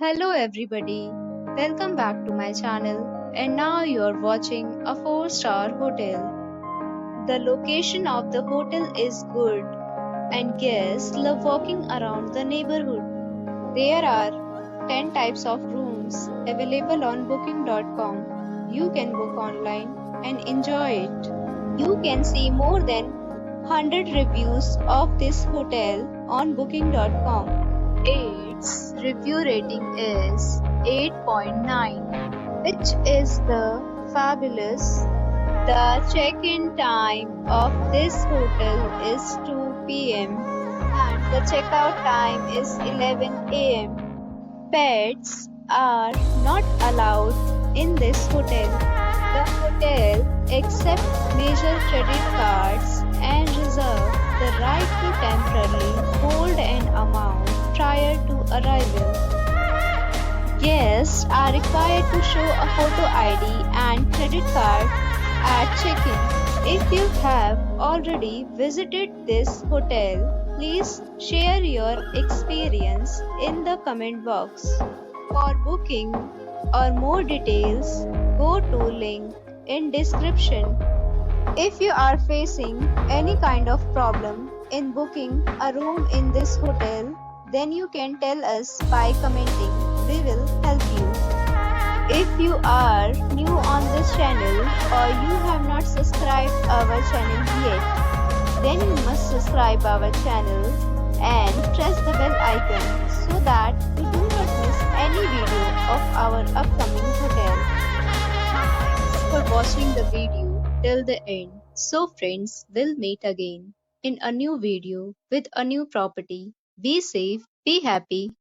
Hello everybody, welcome back to my channel and now you're watching a 4-star hotel. The location of the hotel is good and guests love walking around the neighborhood. There are 10 types of rooms available on booking.com. You can book online and enjoy it. You can see more than 100 reviews of this hotel on booking.com. Its review rating is 8.9, which is the fabulous. The check-in time of this hotel is 2 p.m. and the checkout time is 11 a.m. Pets are not allowed in this hotel. The hotel accepts major credit cards and reserve the right to temporarily hold an amount prior to arrival. Guests are required to show a photo ID and credit card at check-in. If you have already visited this hotel, please share your experience in the comment box. For booking or more details, go to link in description. If you are facing any kind of problem in booking a room in this hotel, then you can tell us by commenting. We will help you. If you are new on this channel or you have not subscribed our channel yet, then you must subscribe our channel and press the bell icon so that you do not miss any video of our upcoming hotel. Thanks for watching the video till the end. So friends, we'll meet again in a new video with a new property. Be safe, be happy.